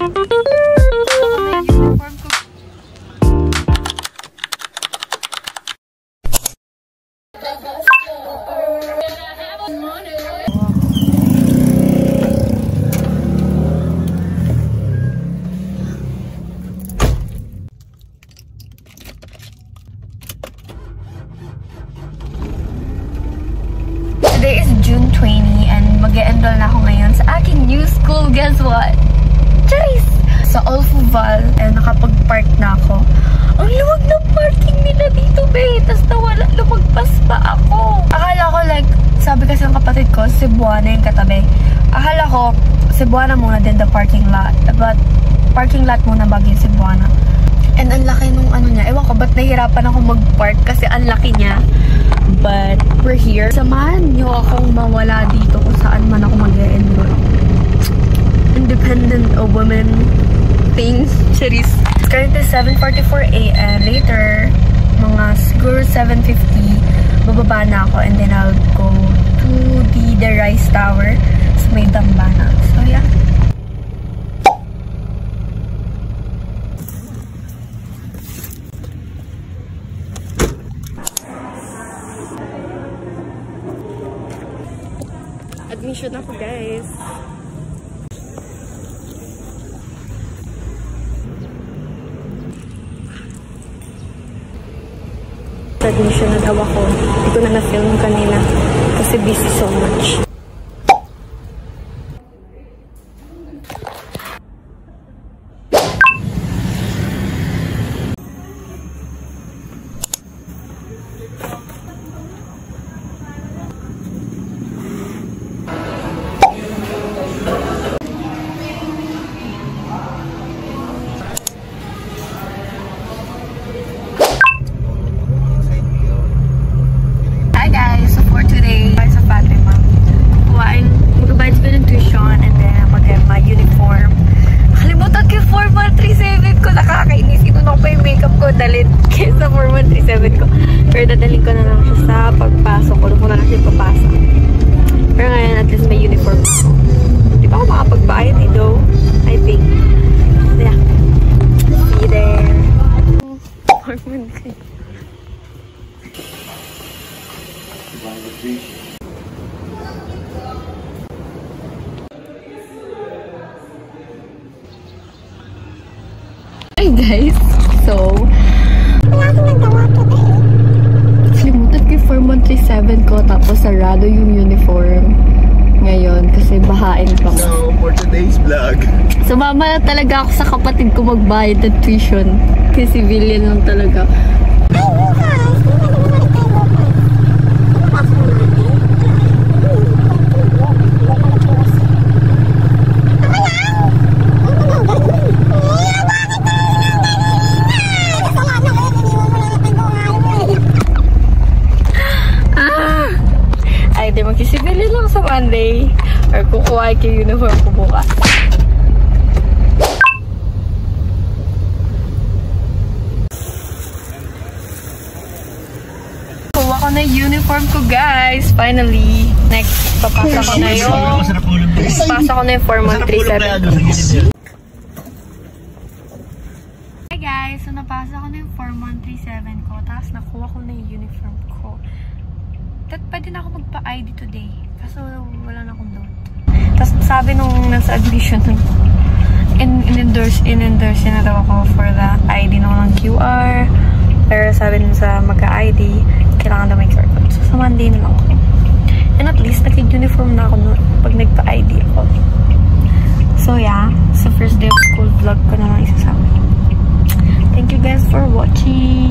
Today is June 20 and mag-e-enroll na ako ngayon sa aking new school. Guess what? Charis! Sa Olfuval, and nakapag-park na ako. Ang luwag ng parking nila dito, babe. Tapos nawala, lumagpas pa ako. Akala ko like, sabi kasi ng kapatid ko, Cebuana yung katabi. Akala ko, Cebuana muna din the parking lot. But, parking lot muna bago yung Cebuana. And ang laki nung ano niya. Ewan ko, ba't nahihirapan ako mag-park kasi ang laki niya. But, we're here. Samahan niyo akong mawala dito kung saan man ako mag-e-enroll. Independent a woman thing. Charis. It's currently 7:44 a.m. Later, mga siguro 7:50, bababa na ako and then I'll go to the Rice Tower sa may Dambana. So, yeah. Admission ako, guys. Admission na daw ako. Hindi ko na na-film kanina kasi busy so much. Dalit kaysa 4137 ko. Pero dadalhin ko na lang siya sa pagpasok ko. Doon ko na lang siya papasok. Pero ngayon, at least may uniform. Di ba ako makapagbayad eh, though? I think. So, yeah. See you there. Hi guys! So, slimutan ko yung 4137 ko tapos sarado yung uniform ngayon kasi bahain pa ko. So, for today's vlog, sumama na talaga ako sa kapatid ko magbayad ng tuition kasi civilian lang talaga. Magsisibilin lang sa Monday or kukuha ko yung uniform ko bukas. Kuha ko na yung uniform ko, guys. Finally. Next, papasa ko na yung form 137. Hi guys, so napasa ko na yung form 137 ko. Tapos nakuha ko na yung uniform ko. Pwede na ako magpa-ID today. Kaso wala na akong note. Tapos sabi nung nasa admission, in-endorse na daw ako for the ID ng QR. Pero sabi nung sa magka-ID, kailangan daw may QR code. So sa Monday na lang ako. And at least nag-uniform na ako pag nagpa-ID ako. So yeah, sa first day of school vlog ko na lang isasama. Thank you guys for watching.